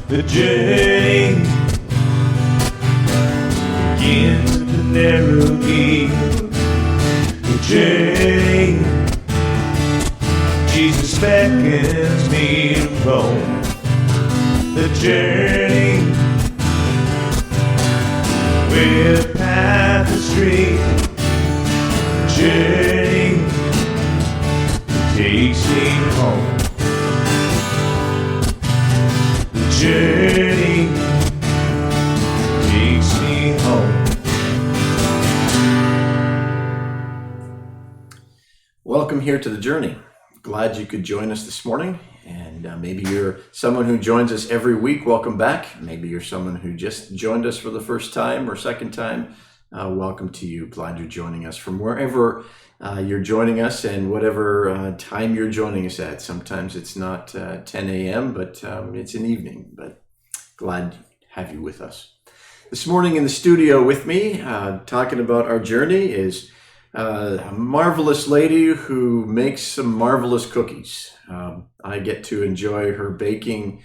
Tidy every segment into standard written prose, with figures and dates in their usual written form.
The journey begins at the narrow gate. The journey, Jesus beckons me to roam. The journey, where the path is straight. The journey takes me home. The journey takes me home. Welcome here to The Journey. Glad you could join us this morning. And maybe you're someone who joins us every week. Welcome back. Maybe you're someone who just joined us for the first time or second time. Welcome to you. Glad you're joining us from wherever you're joining us and whatever time you're joining us at. Sometimes it's not 10 a.m., but it's an evening. But glad to have you with us. This morning in the studio with me, talking about our journey, is a marvelous lady who makes some marvelous cookies. I get to enjoy her baking.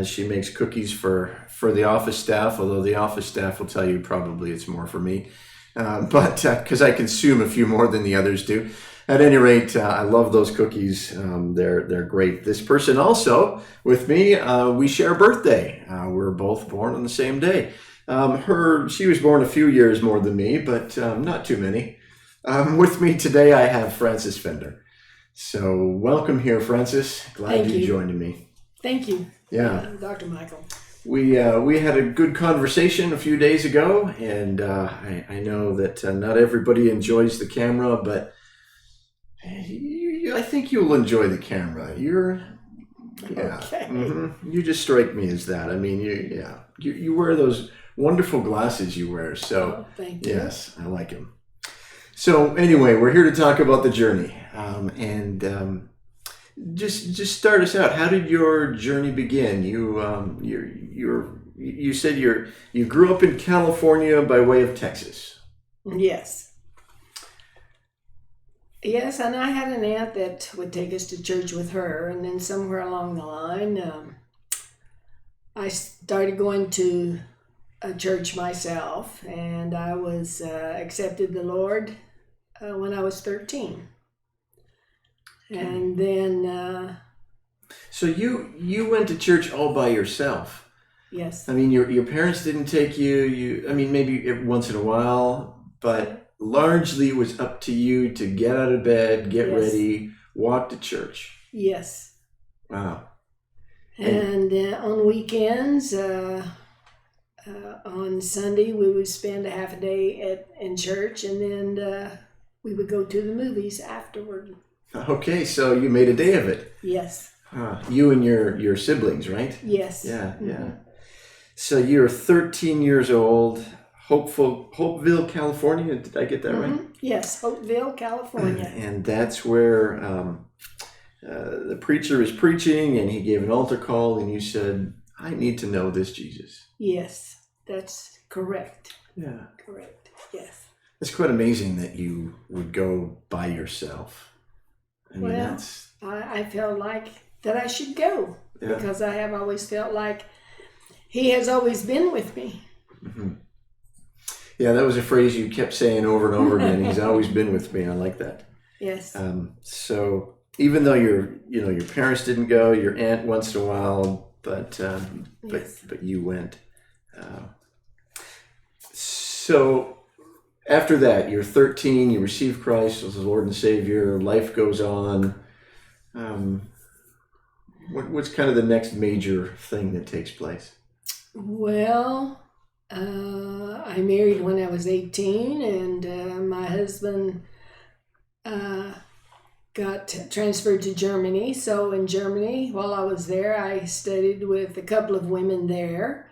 She makes cookies for the office staff, although the office staff will tell you probably it's more for me. But because I consume a few more than the others do. At any rate, I love those cookies. They're great. This person also, with me, we share a birthday. We're both born on the same day. She was born a few years more than me, but not too many. With me today, I have Frances Fender. So welcome here, Frances. Glad you joined me. Thank you. Yeah. Dr. Michael. We had a good conversation a few days ago, and I know that not everybody enjoys the camera, but I think you'll enjoy the camera. Okay. You just strike me as that. I mean, you wear those wonderful glasses you wear, so thank you. Yes, I like them. So anyway, we're here to talk about the journey, and just start us out. How did your journey begin? You said you grew up in California by way of Texas. Yes, and I had an aunt that would take us to church with her, and then somewhere along the line, I started going to a church myself, and I was accepted the Lord when I was 13. And then so you went to church all by yourself. Yes. I mean, your parents didn't take you. I mean, maybe every once in a while, but largely it was up to you to get out of bed, get ready, walk to church. Yes. Wow. And on weekends, on Sunday, we would spend a half a day in church, and then we would go to the movies afterward. Okay, so you made a day of it. Yes. You and your siblings, right? Yes. Yeah, yeah. So you're 13 years old, Hopeville, California. Did I get that right? Yes, Hopeville, California. And that's where the preacher is preaching, and he gave an altar call, and you said, I need to know this Jesus. Yes, that's correct. Yeah. Correct, yes. It's quite amazing that you would go by yourself. I mean, I felt like that I should go because I have always felt like he has always been with me. Mm-hmm. Yeah, that was a phrase you kept saying over and over again. He's always been with me. I like that. Yes. So even though your parents didn't go, your aunt once in a while, but you went. So after that, you're 13. You receive Christ as the Lord and Savior. Life goes on. What's kind of the next major thing that takes place? Well, I married when I was 18, and my husband got transferred to Germany. So in Germany, while I was there, I studied with a couple of women there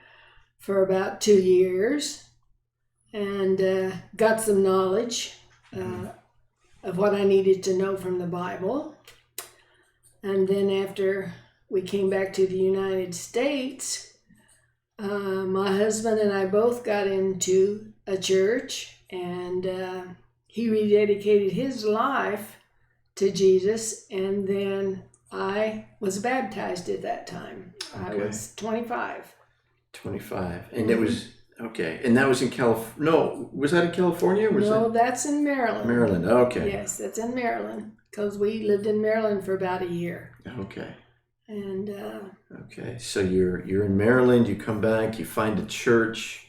for about 2 years and got some knowledge of what I needed to know from the Bible. And then after we came back to the United States, my husband and I both got into a church, and he rededicated his life to Jesus, and then I was baptized at that time. I Okay. was 25. 25. And it was, okay. And that was in California. No, was that in California? Or was No, that that's in Maryland. Maryland? Okay. Yes, that's in Maryland because we lived in Maryland for about a year. Okay. And Okay. So you're in Maryland, you come back, you find a church,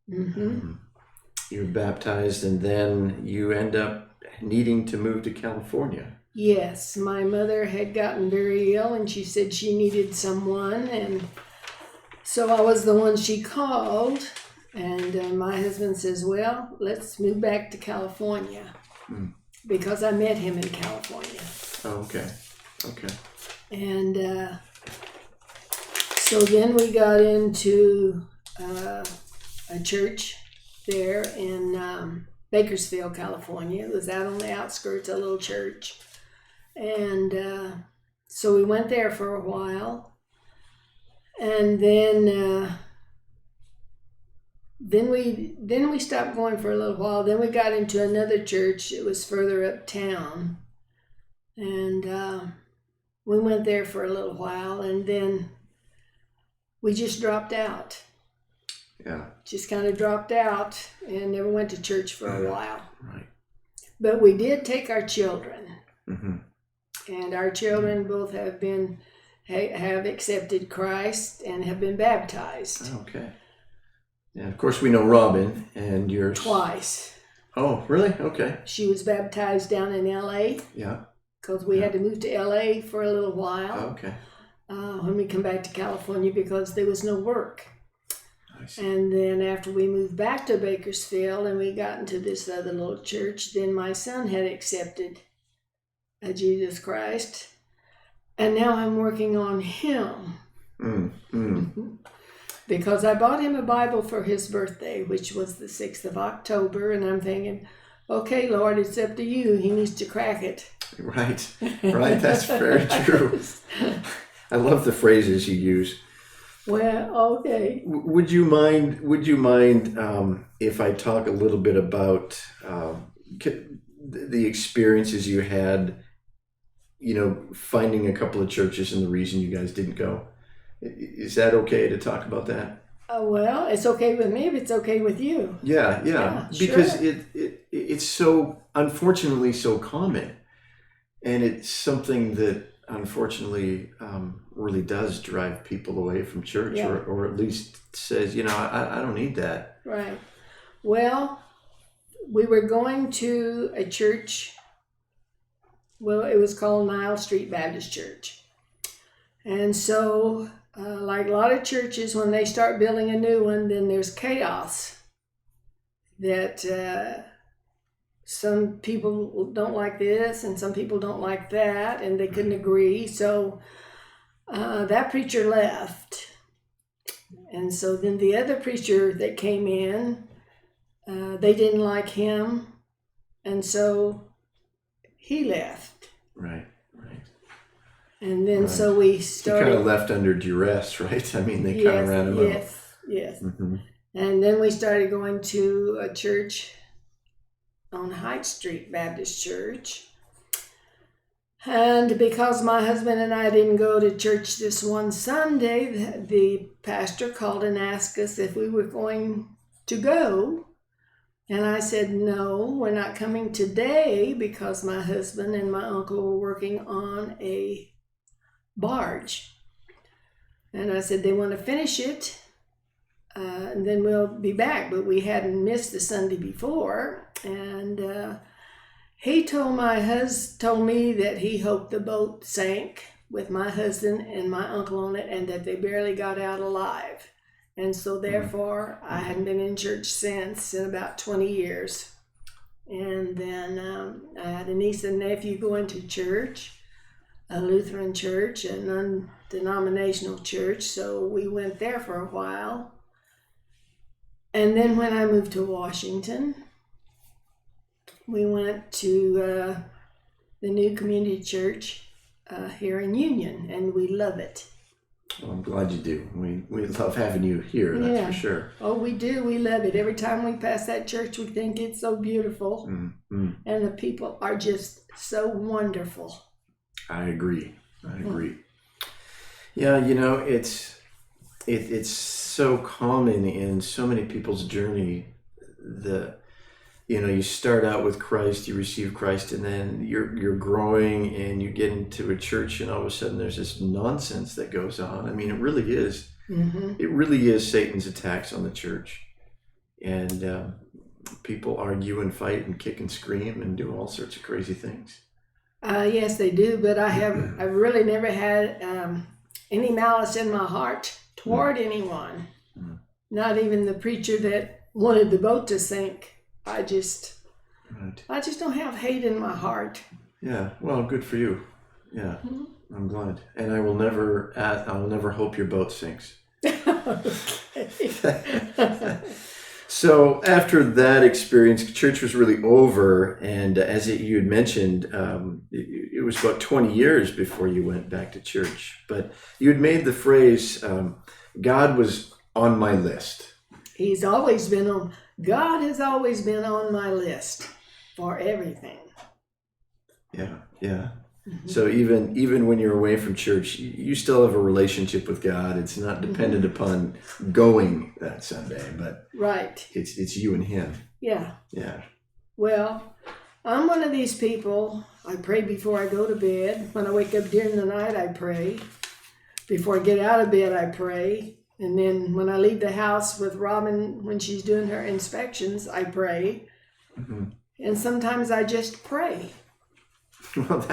you're baptized, and then you end up needing to move to California. yes, my mother had gotten very ill and she said she needed someone. And so I was the one she called. And my husband says, well, let's move back to California because I met him in California. Oh, okay. Okay. And so then we got into a church there in Bakersfield, California. It was out on the outskirts, a little church. And so we went there for a while. And then we stopped going for a little while. Then we got into another church. It was further uptown. And we went there for a little while, and then we just dropped out. Yeah. Just kind of dropped out and never went to church for a while. Right. But we did take our children, Mm-hmm. and our children both have accepted Christ and have been baptized Okay. And of course we know Robin and yours. twice. Oh, really? Okay. She was baptized down in L.A. Yeah. because we had to move to L.A. for a little while Okay. when we come back to California because there was no work. I see. And then after we moved back to Bakersfield and we got into this other little church, then my son had accepted Jesus Christ. And now I'm working on him because I bought him a Bible for his birthday, which was the 6th of October. And I'm thinking, okay, Lord, it's up to you. He needs to crack it. Right. Right. That's very true. I love the phrases you use. Well, okay. Would you mind if I talk a little bit about the experiences you had, finding a couple of churches and the reason you guys didn't go? Is that okay to talk about that? Well, it's okay with me if it's okay with you. Yeah, sure. because it's so, unfortunately, so common, and it's something that unfortunately really does drive people away from church, or at least says, I don't need that. Right. Well, we were going to a church. Well, it was called Nile Street Baptist Church. And so, like a lot of churches, when they start building a new one, then there's chaos. That some people don't like this and some people don't like that, and they couldn't agree. So that preacher left. And so then the other preacher that came in, they didn't like him, and so he left. Right. And then Right. so we He started. kind of left under duress, right? I mean, they kind of ran him out. Yes. Mm-hmm. And then we started going to a church on Hyde Street Baptist Church. And because my husband and I didn't go to church this one Sunday, the pastor called and asked us if we were going to go. And I said, no, we're not coming today because my husband and my uncle were working on a barge. And I said, they want to finish it, and then we'll be back. But we hadn't missed the Sunday before. And he told me that he hoped the boat sank with my husband and my uncle on it and that they barely got out alive. And so therefore, I hadn't been in church since, in about 20 years. And then I had a niece and nephew going to church, a Lutheran church, a non-denominational church. So we went there for a while. And then when I moved to Washington, we went to the new community church here in Union, and we love it. Well, I'm glad you do. We love having you here, that's for sure. Oh, we do. We love it. Every time we pass that church, we think it's so beautiful. Mm-hmm. And the people are just so wonderful. I agree. I agree. Yeah, it's so common in so many people's journey. You start out with Christ, you receive Christ, and then you're growing and you get into a church, and all of a sudden there's this nonsense that goes on. I mean, it really is. Mm-hmm. It really is Satan's attacks on the church, and people argue and fight and kick and scream and do all sorts of crazy things. Yes, they do, but I've really never had any malice in my heart toward anyone. Mm. Not even the preacher that wanted the boat to sink. I just don't have hate in my heart. Yeah, well, good for you. Yeah, I'm glad, and I'll never hope your boat sinks. So after that experience, church was really over, and as you had mentioned, it was about 20 years before you went back to church. But you had made the phrase, "God was on my list." God has always been on my list for everything. Yeah, yeah. Mm-hmm. So even when you're away from church, you still have a relationship with God. It's not dependent upon going that Sunday, but right. It's you and Him. Yeah. Yeah. Well, I'm one of these people. I pray before I go to bed. When I wake up during the night, I pray. Before I get out of bed, I pray. And then when I leave the house with Robin, when she's doing her inspections, I pray. Mm-hmm. And sometimes I just pray. Well,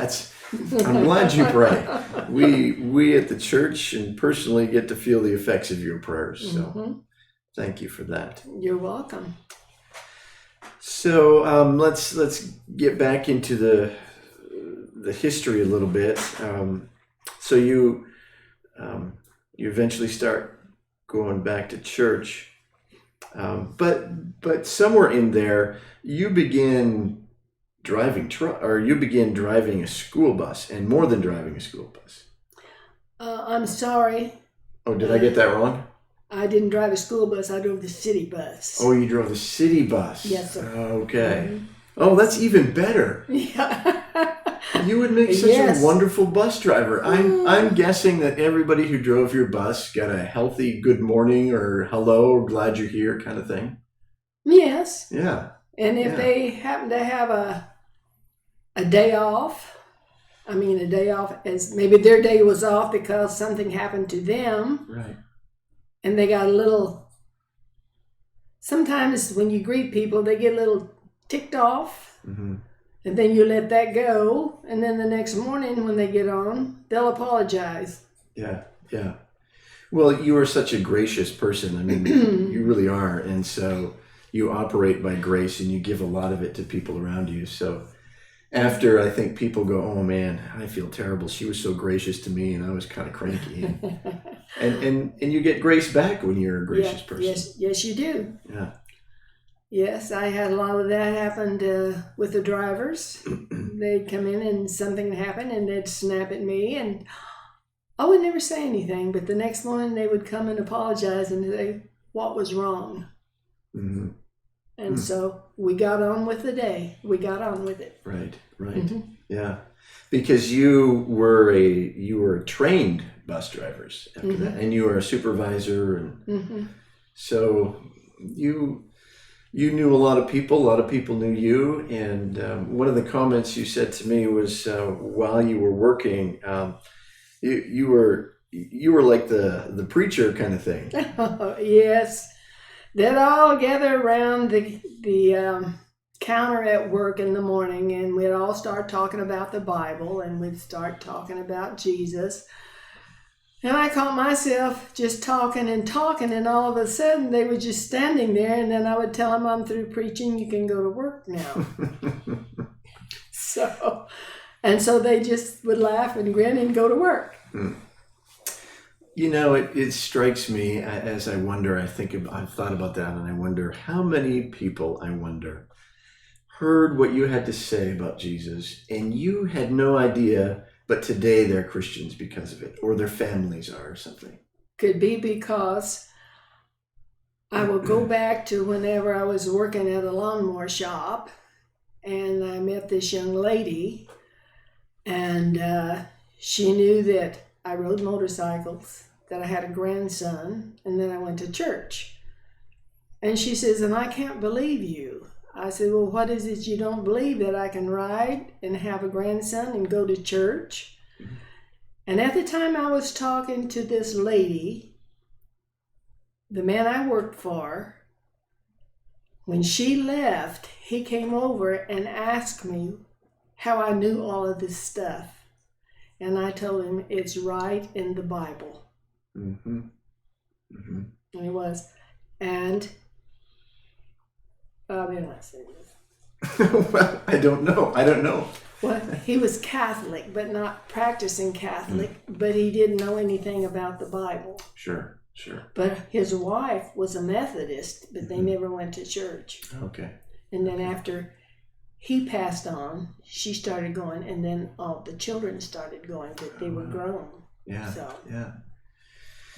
I'm glad you pray. We at the church and personally get to feel the effects of your prayers. So thank you for that. You're welcome. So let's get back into the history a little bit. So you eventually start going back to church, but somewhere in there you begin driving driving a school bus, and more than driving a school bus. I'm sorry. Oh, did I get that wrong? I didn't drive a school bus. I drove the city bus. Oh, you drove the city bus. Yes, sir. Okay. Mm-hmm. Oh, that's even better. Yeah. You would make such Yes. a wonderful bus driver. I'm guessing that everybody who drove your bus got a healthy good morning or hello or glad you're here kind of thing. Yes. Yeah. And if they happen to have a day off, a day off as maybe their day was off because something happened to them. Right. And they got a little, sometimes when you greet people, they get a little ticked off. Mm-hmm. And then you let that go. And then the next morning when they get on, they'll apologize. Yeah, yeah. Well, you are such a gracious person. I mean, you really are. And so you operate by grace and you give a lot of it to people around you. So after, I think people go, oh man, I feel terrible. She was so gracious to me and I was kind of cranky. And you get grace back when you're a gracious person. Yes, you do. Yeah. Yes, I had a lot of that happened with the drivers. They'd come in and something would happen and they'd snap at me and I would never say anything, but the next morning they would come and apologize and say what was wrong. Mm-hmm. And so we got on with the day. We got on with it. Right. Mm-hmm. Yeah. Because you were trained bus drivers after that, and you were a supervisor, and so you knew a lot of people knew you, and one of the comments you said to me was while you were working, you were like the preacher kind of thing. Yes, they'd all gather around the counter at work in the morning, and we'd all start talking about the Bible, and we'd start talking about Jesus. And I caught myself just talking, and all of a sudden they were just standing there, and then I would tell them I'm through preaching, you can go to work now. So they just would laugh and grin and go to work. You know, it strikes me as I wonder, I've thought about that, and I wonder how many people, heard what you had to say about Jesus, and you had no idea, but today they're Christians because of it, or their families are, or something. Could be because I will go back to whenever I was working at a lawnmower shop, and I met this young lady, and she knew that I rode motorcycles, that I had a grandson, and then I went to church. And she says, and I can't believe you. I said, well, what is it you don't believe, that I can ride and have a grandson and go to church? And at the time I was talking to this lady, the man I worked for, when she left, he came over and asked me how I knew all of this stuff. And I told him it's right in the Bible. Mm-hmm. Mm-hmm. And it was. And I mean, I say this. Well, I don't know. Well, he was Catholic, but not practicing Catholic, but he didn't know anything about the Bible. Sure. But his wife was a Methodist, but they never went to church. Okay. And then after he passed on, she started going, and then all the children started going, but they were grown. Yeah. So, yeah.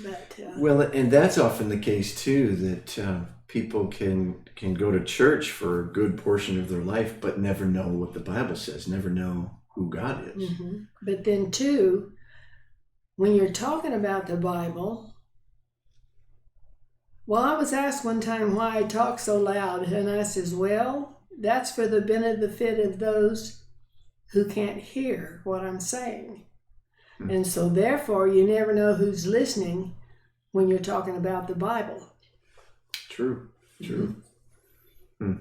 but Well, and that's often the case too, that people can go to church for a good portion of their life, but never know what the Bible says, never know who God is. mm-hmm. But then too, when you're talking about the Bible, well, I was asked one time why I talk so loud, and I says, well, that's for the benefit of those who can't hear what I'm saying. Mm-hmm. And so therefore, you never know who's listening when you're talking about the Bible. True. Mm-hmm.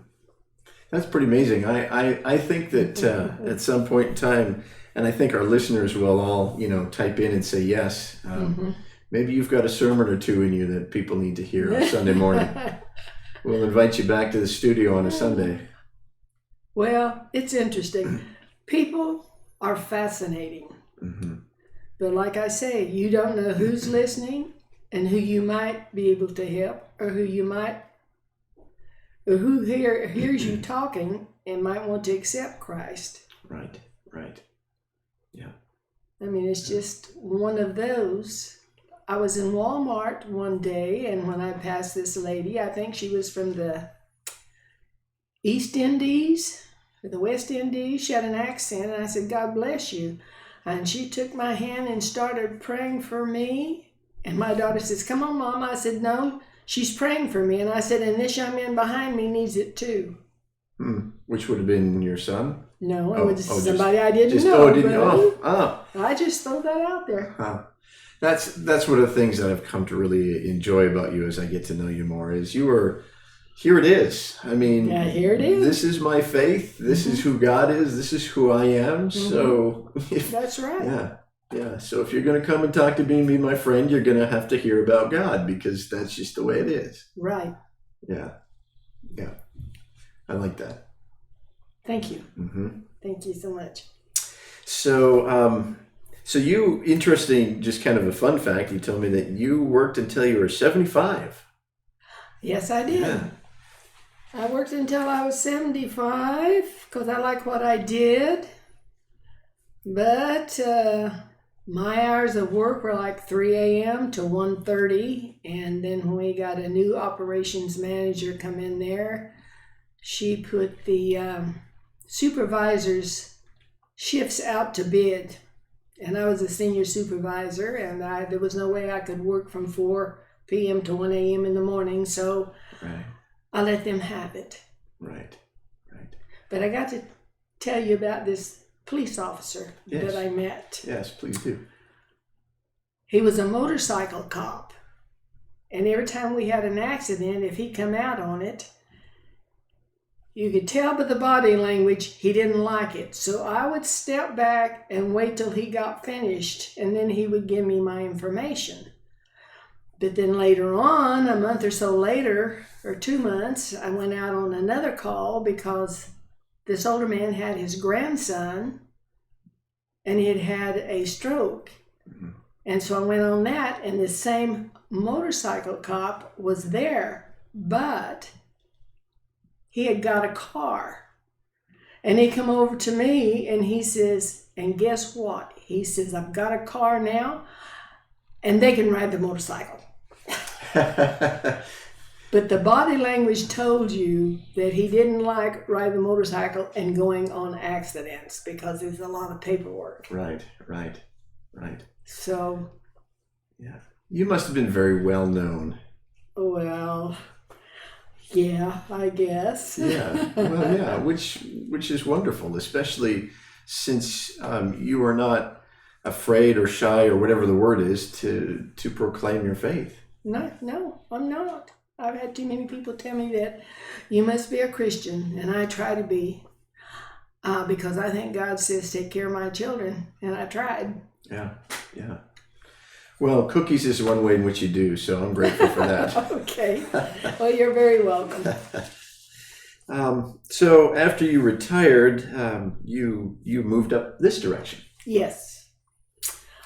That's pretty amazing. I think that at some point in time, and I think our listeners will all, type in and say yes. Maybe you've got a sermon or two in you that people need to hear on Sunday morning. We'll invite you back to the studio on a Sunday. Well, it's interesting. People are fascinating. Mm-hmm. But like I say, you don't know who's listening and who you might be able to help, or who hears you talking and might want to accept Christ. Right. Yeah. I mean, it's just one of those. I was in Walmart one day, and when I passed this lady, I think she was from the East Indies, or the West Indies. She had an accent, and I said, God bless you. And she took my hand and started praying for me. And my daughter says, come on, Mom. I said, no, she's praying for me. And I said, and this young man behind me needs it too. Which would have been your son? No, it was somebody I didn't know. I just throw that out there. Huh. That's one of the things that I've come to really enjoy about you as I get to know you more, is here it is. I mean, yeah, here it is. This is my faith. This is who God is. This is who I am. So that's right. Yeah. So if you're going to come and talk to me and be my friend, you're going to have to hear about God, because that's just the way it is. Right. Yeah. I like that. Thank you. Mm-hmm. Thank you so much. So, so you, interesting, just kind of a fun fact, you told me that you worked until you were 75. Yes, I did. Yeah. I worked until I was 75 because I like what I did. But my hours of work were like 3 a.m. to 1:30. And then when we got a new operations manager come in there, she put the supervisor's shifts out to bid. And I was a senior supervisor, and there was no way I could work from 4 p.m. to 1 a.m. in the morning, so I let them have it. Right. But I got to tell you about this police officer that I met. Yes, please do. He was a motorcycle cop, and every time we had an accident, if he come out on it, you could tell by the body language he didn't like it. So I would step back and wait till he got finished, and then he would give me my information. But then later on, a month or so later, or 2 months, I went out on another call because this older man had his grandson, and he had had a stroke. Mm-hmm. And so I went on that, and the same motorcycle cop was there, but he had got a car. And he come over to me and he says, and guess what? He says, I've got a car now and they can ride the motorcycle. But the body language told you that he didn't like riding the motorcycle and going on accidents because there's a lot of paperwork. Right. Right. So, Yeah. You must have been very well known. well, yeah, I guess. Yeah. Well, yeah, which is wonderful, especially since you are not afraid or shy or whatever the word is to proclaim your faith. No, I'm not. I've had too many people tell me that you must be a Christian, and I try to be because I think God says take care of my children, and I tried. Yeah. Yeah. Well, cookies is one way in which you do, so I'm grateful for that. Okay. Well, you're very welcome. So after you retired, you moved up this direction. Yes.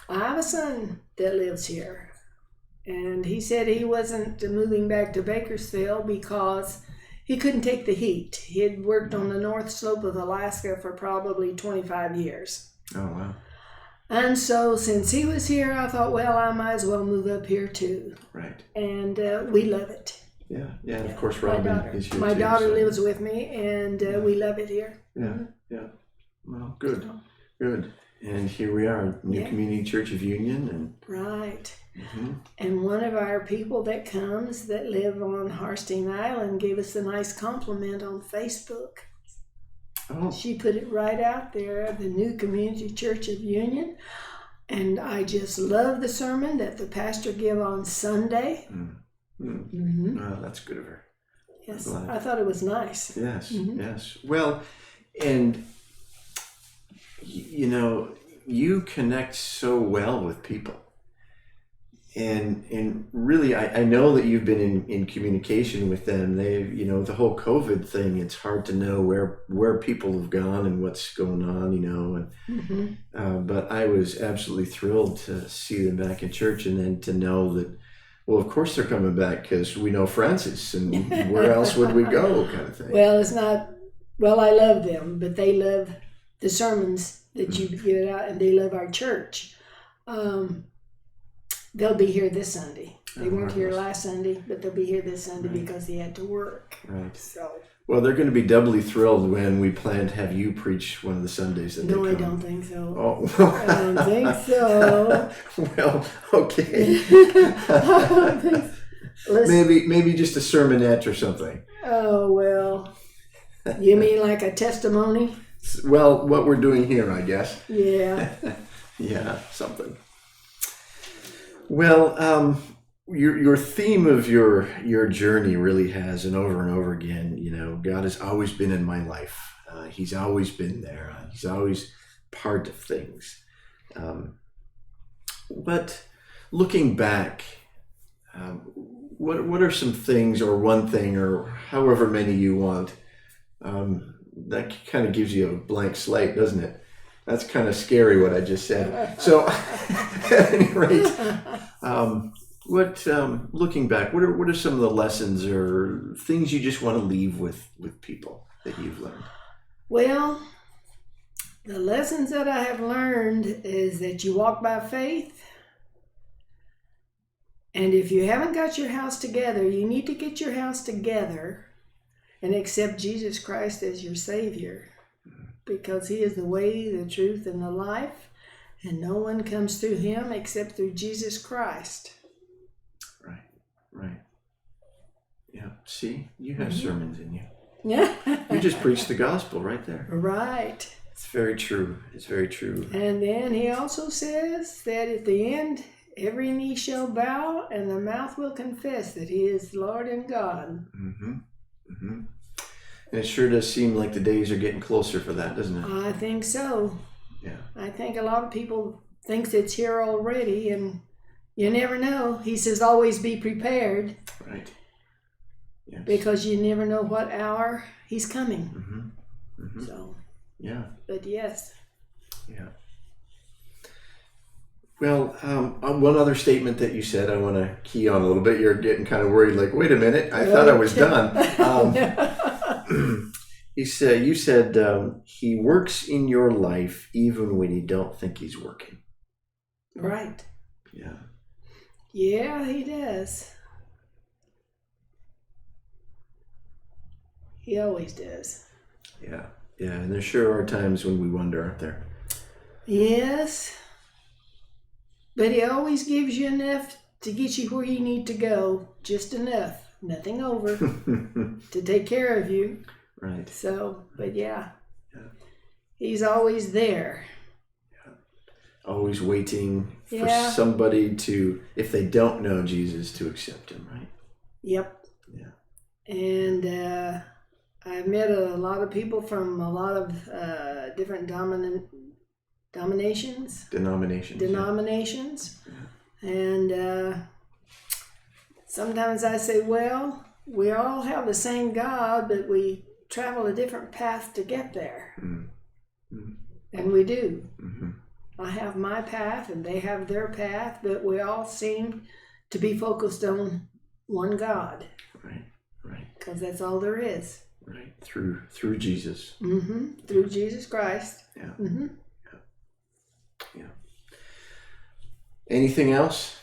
I have a son that lives here, and he said he wasn't moving back to Bakersfield because he couldn't take the heat. He had worked on the north slope of Alaska for probably 25 years. Oh, wow. And so since he was here, I thought, well, I might as well move up here too. Right. And we love it. Yeah. Yeah. And of course, Robin is here My too, daughter so- lives with me, and we love it here. Yeah. Yeah. Well, good. Good. And here we are, New Yeah. Community Church of Union, and Right. mhm. And one of our people that comes that live on Harsting Island gave us a nice compliment on Facebook. Oh, She put it right out there, the New Community Church of Union. And I just love the sermon that the pastor gave on Sunday. oh, that's good of her. Yes, Glad. I thought it was nice. Yes, yes. Well, and you know, you connect so well with people. And really, I know that you've been in communication with them. The whole COVID thing, it's hard to know where people have gone and what's going on, and but I was absolutely thrilled to see them back in church, and then to know that, well, of course they're coming back because we know Francis, and where else would we go, kind of thing. Well, it's not, well, I love them, but they love the sermons that you give out, and they love our church. They'll be here this Sunday. They weren't here last Sunday, but they'll be here this Sunday because they had to work. Right. So. Well, they're going to be doubly thrilled when we plan to have you preach one of the Sundays that No, they I come. don't think so. Oh. I don't think so. Well, okay. I don't think so. Listen, Maybe just a sermonette or something. oh, well. You mean like a testimony? Well, what we're doing here, I guess. Yeah. Yeah, something. Well, your theme of your journey really has, and over again, God has always been in my life. He's always been there. He's always part of things. But looking back, what are some things, or one thing, or however many you want, that kind of gives you a blank slate, doesn't it? That's kind of scary what I just said. So, at any rate, looking back, what are some of the lessons or things you just want to leave with people that you've learned? Well, the lessons that I have learned is that you walk by faith. And if you haven't got your house together, you need to get your house together and accept Jesus Christ as your Savior. Because He is the way, the truth, and the life. And no one comes through Him except through Jesus Christ. Right. Yeah, see, you have sermons in you. Yeah. You just preach the gospel right there. Right. It's very true. It's very true. And then He also says that at the end, every knee shall bow and the mouth will confess that He is Lord and God. And it sure does seem like the days are getting closer for that, doesn't it? I think so. Yeah. I think a lot of people think it's here already, and you never know. He says always be prepared. Right. Yes. Because you never know what hour He's coming. So, yeah. but yes. Yeah. Well, one other statement that you said I want to key on a little bit. You're getting kind of worried, like, wait a minute, I thought I was done. You said He works in your life even when you don't think He's working. Right. Yeah. Yeah, He does. He always does. Yeah. Yeah. And there sure are times when we wonder, aren't there? Yes. But he always gives you enough to get you where you need to go. Just enough. Nothing over to take care of you. Right. So, but yeah. He's always there. Always waiting for Yeah. somebody to, if they don't know Jesus, to accept him, right? Yep. Yeah. And I've met a lot of people from a lot of different denominations. And sometimes I say, well, we all have the same God, but we travel a different path to get there. Mm-hmm. And we do. Mm-hmm. I have my path and they have their path, but we all seem to be focused on one God. Right. Because that's all there is. Right. Through Jesus. Mm-hmm. Through Jesus Christ. Yeah. Mm-hmm. Yeah. Anything else?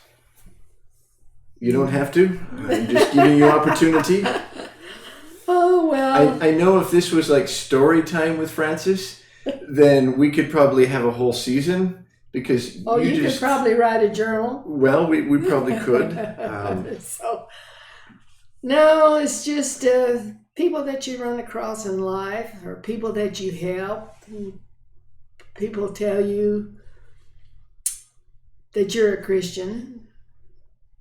You don't have to. I'm just giving you opportunity. Oh, well. I know if this was like story time with Francis, then we could probably have a whole season because you could probably write a journal. Well, we probably could. No, it's just people that you run across in life or people that you help. People tell you that you're a Christian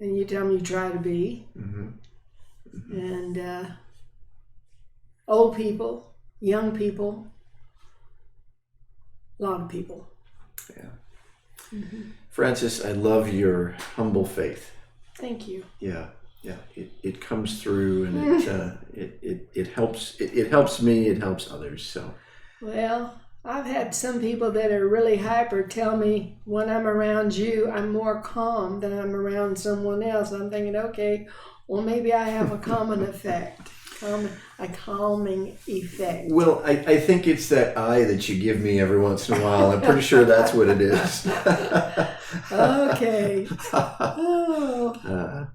and you tell them you try to be. Mm-hmm. Mm-hmm. And old people, young people, a lot of people. Yeah. Mm-hmm. Francis, I love your humble faith. Thank you. Yeah. It comes through, and it helps. It helps me. It helps others. So. Well, I've had some people that are really hyper tell me when I'm around you, I'm more calm than I'm around someone else. I'm thinking, okay, well maybe I have a calming effect. A calming effect. Well, I think it's that eye that you give me every once in a while. I'm pretty sure that's what it is. Okay. Oh.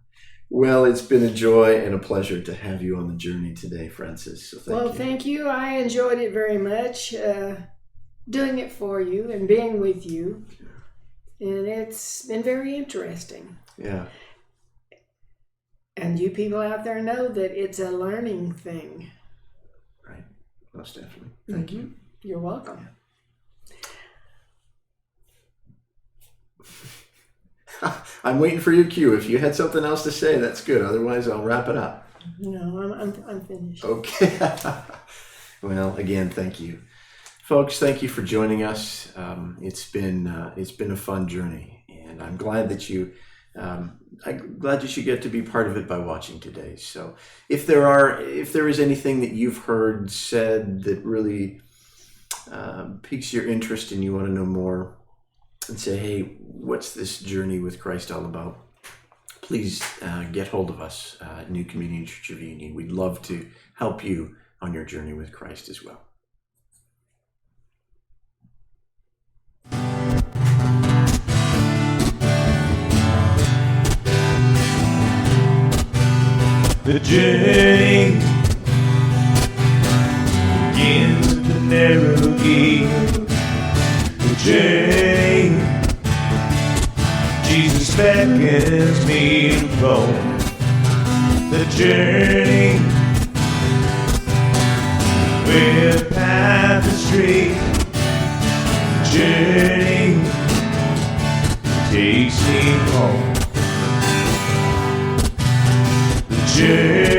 Well, it's been a joy and a pleasure to have you on the journey today, Francis. So thank you. Thank you. I enjoyed it very much, doing it for you and being with you. And it's been very interesting. Yeah. And you people out there know that it's a learning thing. Right. Most definitely. Thank you. You're welcome. I'm waiting for your cue. If you had something else to say, that's good. Otherwise, I'll wrap it up. No, I'm finished. Okay. Well, again, thank you. Folks, thank you for joining us. It's been a fun journey, and I'm glad that you get to be part of it by watching today. So if there is anything that you've heard said that really piques your interest and you want to know more and say, hey, what's this journey with Christ all about? Please get hold of us at New Community Church of Union. We'd love to help you on your journey with Christ as well. The journey begins at the narrow gate. The journey, Jesus beckons me to go. The journey, where the path is straight. The journey takes me home. The journey